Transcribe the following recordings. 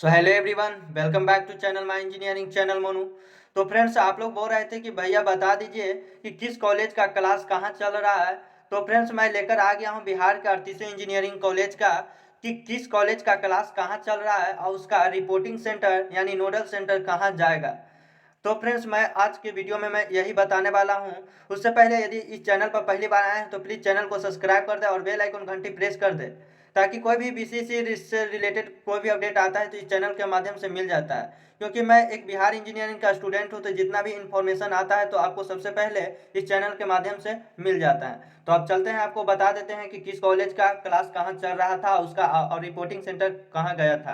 So hello everyone, welcome back to channel my engineering channel Monu. तो friends, आप लोग बोल रहे थे कि भैया बता दीजिए कि किस कॉलेज का क्लास कहाँ चल रहा है। तो फ्रेंड्स, मैं लेकर आ गया हूँ बिहार के अड़तीसवें इंजीनियरिंग कॉलेज का कि किस कॉलेज का क्लास कहाँ चल रहा है और उसका रिपोर्टिंग सेंटर यानी नोडल सेंटर कहाँ जाएगा। तो फ्रेंड्स, मैं आज के वीडियो में मैं यही बताने वाला हूँ। उससे पहले यदि इस चैनल पर पहली बार आए हैं तो प्लीज़ चैनल को सब्सक्राइब कर दे और बेल आइकन घंटी प्रेस कर दे, ताकि कोई भी बीसीसी से रिलेटेड कोई भी अपडेट आता है तो इस चैनल के माध्यम से मिल जाता है। क्योंकि मैं एक बिहार इंजीनियरिंग का स्टूडेंट हूँ, तो जितना भी इन्फॉर्मेशन आता है तो आपको सबसे पहले इस चैनल के माध्यम से मिल जाता है। तो अब चलते हैं, आपको बता देते हैं कि किस कॉलेज का क्लास कहाँ चल रहा था उसका और रिपोर्टिंग सेंटर कहाँ गया था।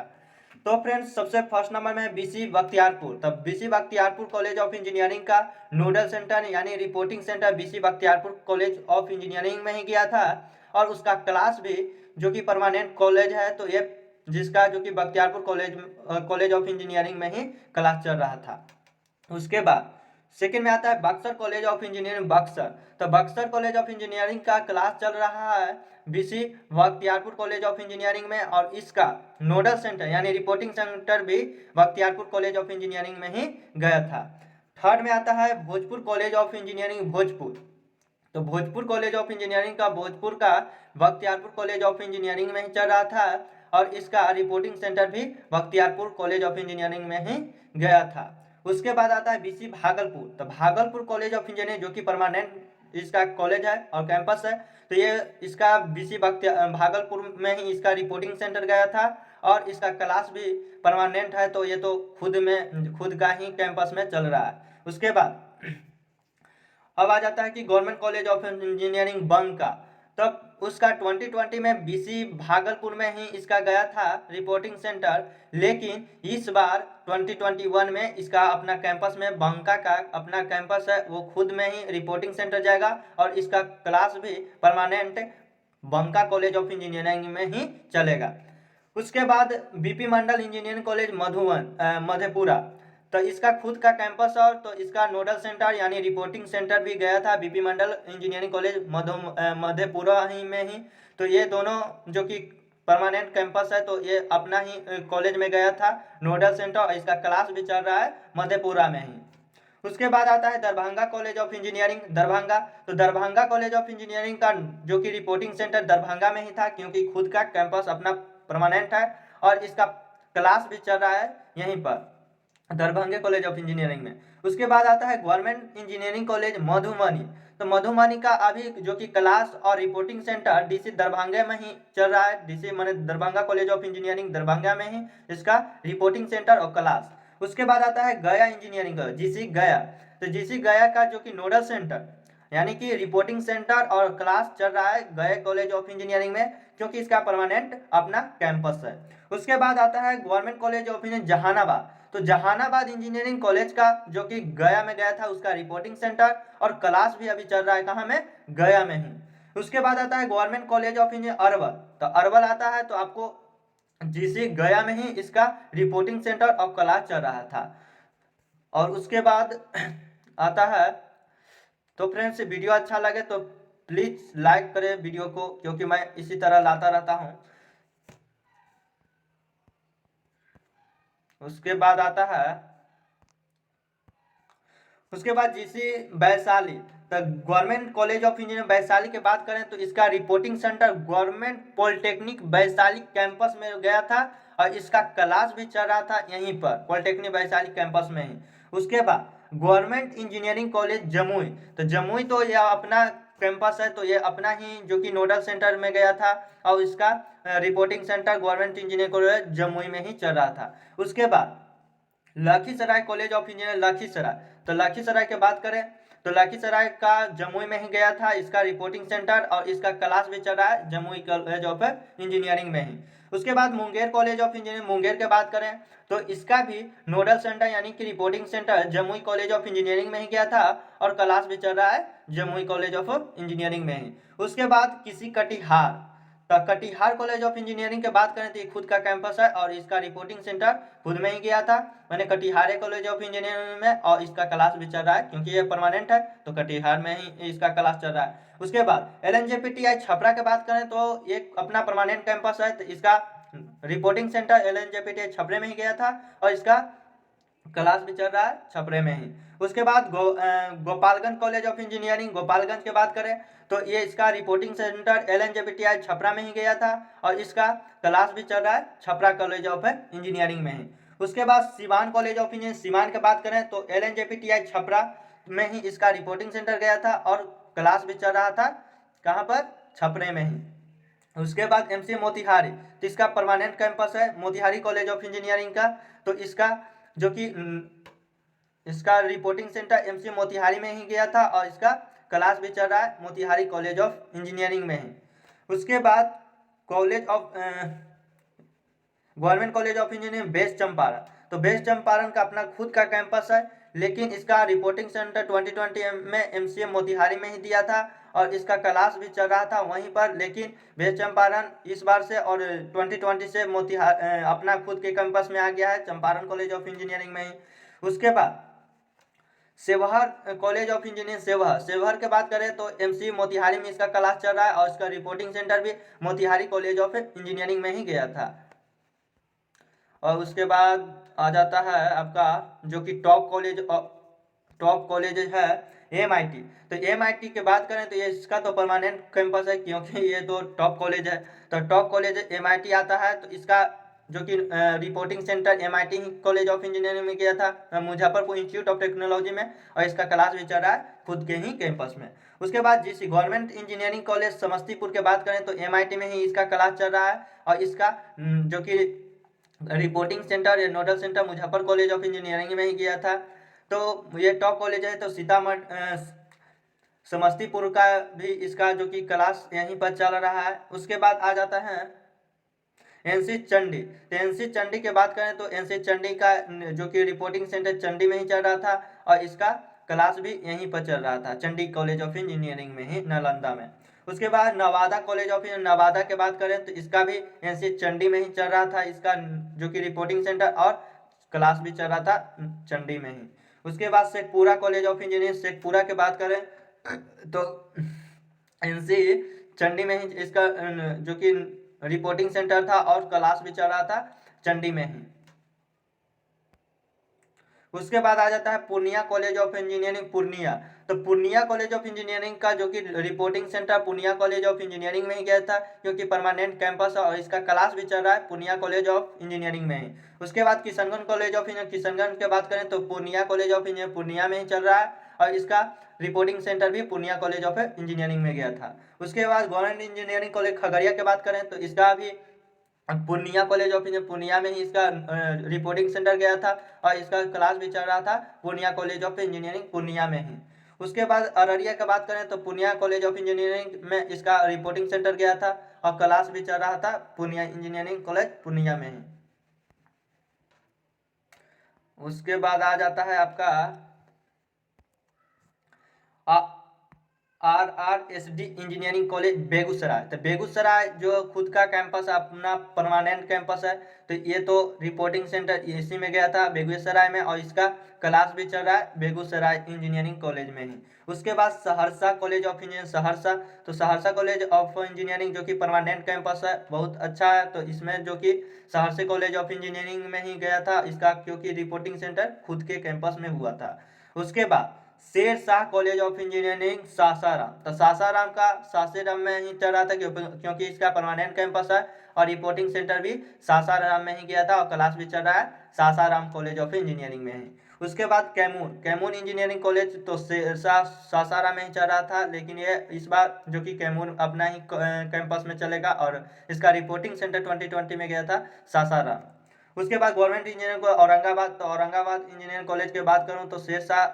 तो फ्रेंड्स, सबसे फर्स्ट नंबर में है बीसी बख्तियारपुर। तब BC Bakhtiyarpur college of engineering का नोडल सेंटर यानी reporting centre BC Bakhtiyarpur college of engineering में ही गया था। और उसका क्लास भी जो कि परमानेंट कॉलेज है, तो ये जिसका जो कि बख्तियारपुर कॉलेज ऑफ इंजीनियरिंग में ही क्लास चल रहा था। उसके बाद सेकंड में आता है Buxar college of engineering Buxar. तो बक्सर कॉलेज ऑफ इंजीनियरिंग का क्लास चल रहा है BC Bakhtiyarpur college of engineering में, और इसका नोडल सेंटर यानी रिपोर्टिंग सेंटर भी बख्तियारपुर कॉलेज ऑफ इंजीनियरिंग में ही गया था। थर्ड में आता है Bhojpur college of engineering Bhojpur. तो भोजपुर कॉलेज ऑफ इंजीनियरिंग का भोजपुर का बख्तियारपुर कॉलेज ऑफ इंजीनियरिंग में ही चल रहा था, और इसका रिपोर्टिंग सेंटर भी बख्तियारपुर कॉलेज ऑफ इंजीनियरिंग में ही गया था। उसके बाद आता है बीसी भागलपुर। तो भागलपुर कॉलेज ऑफ इंजीनियरिंग जो कि परमानेंट इसका कॉलेज है और कैंपस है, तो ये इसका बीसी भागलपुर में ही इसका रिपोर्टिंग सेंटर गया था, और इसका क्लास भी परमानेंट है, तो ये तो खुद का ही कैंपस में चल रहा है। उसके बाद अब आ जाता है कि गवर्नमेंट कॉलेज ऑफ इंजीनियरिंग बंका। तब उसका 2020 में बीसी भागलपुर में ही इसका गया था रिपोर्टिंग सेंटर, लेकिन इस बार 2021 में इसका अपना कैंपस में बंका का अपना कैंपस है, वो खुद में ही रिपोर्टिंग सेंटर जाएगा, और इसका क्लास भी permanent Banka college of engineering में ही चलेगा। उसके बाद बीपी मंडल इंजीनियरिंग कॉलेज मधेपुरा। तो इसका खुद का कैंपस और तो इसका नोडल सेंटर यानी रिपोर्टिंग सेंटर भी गया था बीपी मंडल इंजीनियरिंग कॉलेज मधेपुरा ही में ही। तो ये दोनों जो कि परमानेंट कैंपस है, तो ये अपना ही कॉलेज में गया था नोडल सेंटर, और इसका क्लास भी चल रहा है मधेपुरा में ही। उसके बाद आता है Darbhanga college of engineering Darbhanga. तो दरभंगा कॉलेज ऑफ इंजीनियरिंग का जो कि रिपोर्टिंग सेंटर दरभंगा में ही था, क्योंकि खुद का कैंपस अपना परमानेंट है, और इसका क्लास भी चल रहा है यहीं पर दरभंगा कॉलेज ऑफ इंजीनियरिंग में। उसके बाद आता है गवर्नमेंट इंजीनियरिंग कॉलेज मधुबनी। तो मधुबनी का अभी जो कि क्लास और रिपोर्टिंग सेंटर डीसी दरभंगा में ही चल रहा है, डीसी माने Darbhanga college of engineering Darbhanga में ही इसका रिपोर्टिंग सेंटर और क्लास। उसके बाद आता है गया इंजीनियरिंग कॉलेज जीसी गया। तो जीसी गया का जो कि नोडल सेंटर यानी कि रिपोर्टिंग सेंटर और क्लास चल रहा है गया कॉलेज ऑफ इंजीनियरिंग में, क्योंकि इसका परमानेंट अपना कैंपस है। उसके बाद आता है government college of engineering Jahanabad. तो जहानाबाद इंजीनियरिंग कॉलेज का जो कि गया में गया था उसका रिपोर्टिंग सेंटर और क्लास भी अभी चल रहा है कहाँ में, गया में ही। उसके बाद आता है government college of engineering Arwal. तो अरवल आता है, तो आपको जीसी गया में ही इसका रिपोर्टिंग सेंटर और क्लास चल रहा था। और उसके बाद आता है, तो फ्रेंड्स वीडियो अच्छा लगे तो प्लीज लाइक करें वीडियो को, क्योंकि मैं इसी तरह लाता रहता हूँ। उसके बाद आता है, उसके बाद जीसी वैशाली। तो government college of engineering Vaishali की बात करें तो इसका reporting centre government polytechnic Vaishali campus में गया था, और इसका क्लास भी चल रहा था यहीं पर पॉलिटेक्निक वैशाली कैंपस में ही। उसके बाद गवर्नमेंट इंजीनियरिंग कॉलेज जमुई। तो जमुई तो यह अपना कैंपस है, तो ये अपना ही जो कि नोडल सेंटर में गया था, और इसका reporting centre government engineering college Jamui में ही चल रहा था। उसके बाद Lakhisarai college of engineering Lakhisarai. तो लखीसराय की बात करें तो लखीसराय का जमुई में ही गया था इसका रिपोर्टिंग सेंटर, और इसका क्लास भी चल रहा है जमुई कॉलेज ऑफ इंजीनियरिंग में ही। उसके बाद Munger college of engineering Munger की बात करें तो इसका भी नोडल सेंटर यानी कि reporting centre Jamui college of engineering में ही गया था, और क्लास भी चल रहा है जमुई कॉलेज ऑफ इंजीनियरिंग में ही। उसके बाद किसी कटिहार। तो कटिहार कॉलेज ऑफ इंजीनियरिंग की बात करें तो ये खुद का कैंपस है, और इसका रिपोर्टिंग सेंटर खुद में ही गया था मैंने कटिहार कॉलेज ऑफ इंजीनियरिंग में, और इसका क्लास भी चल रहा है क्योंकि ये परमानेंट है, तो कटिहार में ही इसका क्लास चल रहा है। उसके बाद LNJPTI छपरा की बात करें तो ये अपना परमानेंट कैंपस है, तो इसका रिपोर्टिंग सेंटर LNJPTI छपरे में ही गया था और इसका क्लास भी चल रहा है छपरे में ही। उसके बाद Gopalganj college of engineering Gopalganj की बात करें तो ये इसका रिपोर्टिंग सेंटर LNJPTI छपरा में ही गया था और इसका क्लास भी चल रहा है छपरा कॉलेज ऑफ इंजीनियरिंग में ही। उसके बाद Siwan college of engineering Siwan की बात करें तो LNJPTI छपरा में ही इसका रिपोर्टिंग सेंटर गया था और क्लास भी चल रहा था कहाँ पर, छपरे में ही। उसके बाद MC मोतिहारी, तो इसका परमानेंट कैंपस है मोतिहारी कॉलेज ऑफ इंजीनियरिंग का, तो इसका जो कि इसका रिपोर्टिंग सेंटर MC मोतिहारी में ही गया था और इसका क्लास भी चल रहा है मोतिहारी कॉलेज ऑफ इंजीनियरिंग में ही। उसके बाद college of government college of engineering best Champaran, तो बेस्ट चंपारण का अपना खुद का कैंपस है लेकिन इसका रिपोर्टिंग सेंटर 2020 में MCM मोतिहारी में ही दिया था और इसका क्लास भी चल रहा था वहीं पर, लेकिन बेस्ट चंपारण इस बार से और 2020 से मोतिहारी अपना खुद के कैंपस में आ गया है चंपारण कॉलेज ऑफ इंजीनियरिंग में ही। उसके बाद सेवहर कॉलेज ऑफ इंजीनियरिंग सेवहर के बात करें तो MC मोतिहारी में इसका क्लास चल रहा है और इसका रिपोर्टिंग सेंटर भी मोतिहारी कॉलेज ऑफ इंजीनियरिंग में ही गया था। और उसके बाद आ जाता है आपका जो कि टॉप कॉलेज है MIT, तो MIT की बात करें तो ये इसका तो परमानेंट कैंपस है क्योंकि ये तो टॉप कॉलेज है, तो टॉप कॉलेज MIT आता है, तो इसका जो कि reporting centre MIT college of engineering में गया था मुजफ्फरपुर इंस्टीट्यूट ऑफ टेक्नोलॉजी में और इसका क्लास भी चल रहा है खुद के ही कैंपस में। उसके बाद GC government engineering college Samastipur के बात करें तो MIT में ही इसका क्लास चल रहा है और इसका जो कि रिपोर्टिंग सेंटर या nodal centre Muzaffar college of engineering में ही गया था। तो ये टॉप कॉलेज है, तो समस्तीपुर का भी इसका जो कि क्लास यहीं पर चल रहा है। उसके बाद आ जाता है NC चंडी, तो NC चंडी की बात करें तो NC चंडी का जो कि रिपोर्टिंग सेंटर चंडी में ही चल रहा था और इसका क्लास भी यहीं पर चल रहा था चंडी कॉलेज ऑफ इंजीनियरिंग में ही नालंदा में। उसके बाद नवादा कॉलेज ऑफ नवादा की बात करें तो इसका भी NC चंडी में ही चल रहा था, इसका जो कि रिपोर्टिंग सेंटर और क्लास भी चल रहा था चंडी में ही। उसके बाद Sheikhpura college of engineering Sheikhpura की बात करें तो NC चंडी में ही इसका जो कि रिपोर्टिंग सेंटर था और क्लास भी चल रहा था चंडी में ही। उसके बाद आ जाता है Purnia college of engineering Purnia, तो पूर्णिया कॉलेज ऑफ इंजीनियरिंग का जो कि reporting centre Purnia college of engineering में ही गया था क्योंकि परमानेंट कैंपस है और इसका क्लास भी चल रहा है पूर्णिया कॉलेज ऑफ इंजीनियरिंग में ही। उसके बाद किशनगंज कॉलेज ऑफ किशनगंज की बात करें तो Purnia college of engineering Purnia में ही चल रहा है और इसका रिपोर्टिंग सेंटर भी पूर्णिया कॉलेज ऑफ इंजीनियरिंग में गया था। उसके बाद गवर्नमेंट इंजीनियरिंग कॉलेज खगड़िया की बात करें तो इसका भी Purnia college of engineering Purnia में ही इसका रिपोर्टिंग सेंटर गया था और इसका क्लास भी चल रहा था Purnia college of engineering Purnia में ही। उसके बाद अररिया की बात करें तो पूर्णिया कॉलेज ऑफ इंजीनियरिंग में इसका रिपोर्टिंग सेंटर गया था और क्लास भी चल रहा था पूर्णिया इंजीनियरिंग कॉलेज पूर्णिया में ही। उसके बाद आ जाता है आपका RRSD इंजीनियरिंग कॉलेज बेगूसराय, तो बेगूसराय जो खुद का कैंपस अपना परमानेंट कैंपस है, तो ये तो रिपोर्टिंग सेंटर इसी में गया था बेगूसराय में और इसका क्लास भी चल रहा है बेगूसराय इंजीनियरिंग कॉलेज में ही। उसके बाद Saharsa college of engineering Saharsa, तो सहरसा कॉलेज ऑफ इंजीनियरिंग जो कि परमानेंट कैंपस है बहुत अच्छा है, तो इसमें जो कि सहरसा कॉलेज ऑफ इंजीनियरिंग में ही गया था इसका क्योंकि रिपोर्टिंग सेंटर खुद के कैंपस में हुआ था। उसके बाद Sher Shah college of engineering Sasaram, तो सासाराम का सासाराम में ही चल रहा था क्योंकि इसका परमानेंट कैंपस है और रिपोर्टिंग सेंटर भी सासाराम में ही गया था और क्लास भी चल रहा है सासाराम कॉलेज ऑफ इंजीनियरिंग में ही। उसके बाद कैमूर इंजीनियरिंग कॉलेज तो शेरशाह सासाराम में ही चल रहा था, लेकिन ये इस बार जो कि कैमूर अपना ही कैंपस में चलेगा और इसका रिपोर्टिंग सेंटर 2020 में गया था सासाराम। उसके बाद गवर्नमेंट इंजीनियरिंग औरंगाबाद, तो औरंगाबाद इंजीनियरिंग कॉलेज की बात करूँ तो Shershah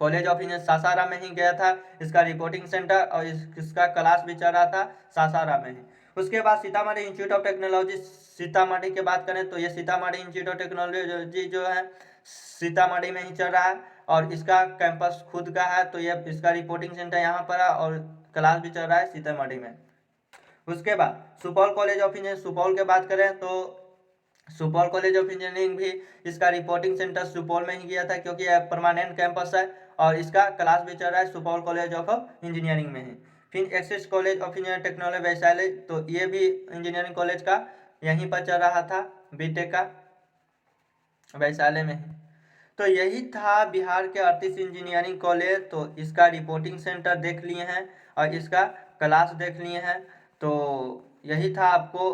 college of engineering Sasaram में ही गया था इसका रिपोर्टिंग सेंटर और इसका क्लास भी चल रहा था सासाराम में ही। उसके बाद Sitamarhi institute of technology Sitamarhi की बात करें तो ये सीतामढ़ी इंस्टीट्यूट ऑफ टेक्नोलॉजी जो है सीतामढ़ी में ही चल रहा है और इसका कैंपस खुद का है, तो ये इसका रिपोर्टिंग सेंटर यहाँ पर है और क्लास भी चल रहा है सीतामढ़ी में। उसके बाद Supaul college of engineering Supaul की बात करें तो सुपौल कॉलेज ऑफ इंजीनियरिंग भी इसका रिपोर्टिंग सेंटर सुपौल में ही गया था क्योंकि यह परमानेंट कैंपस है और इसका क्लास भी चल रहा है सुपौल कॉलेज ऑफ इंजीनियरिंग में ही। फिर axis college of engineering technology Vaishali, तो ये भी इंजीनियरिंग कॉलेज का यहीं पर चल रहा था बीटेक का, वैशाली में ही। तो यही था बिहार के 38 इंजीनियरिंग कॉलेज। तो इसका रिपोर्टिंग सेंटर देख लिए हैं और इसका क्लास देख लिए हैं। तो यही था आपको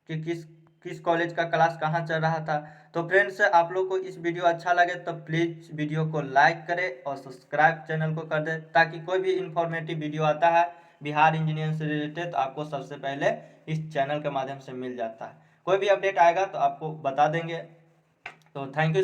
कि किस किस कॉलेज का क्लास कहाँ चल रहा था। तो फ्रेंड्स, आप लोग को इस वीडियो अच्छा लगे तो प्लीज़ वीडियो को लाइक करें और सब्सक्राइब चैनल को कर दें, ताकि कोई भी इंफॉर्मेटिव वीडियो आता है बिहार इंजीनियरिंग से रिलेटेड तो आपको सबसे पहले इस चैनल के माध्यम से मिल जाता है। कोई भी अपडेट आएगा तो आपको बता देंगे। तो थैंक यू।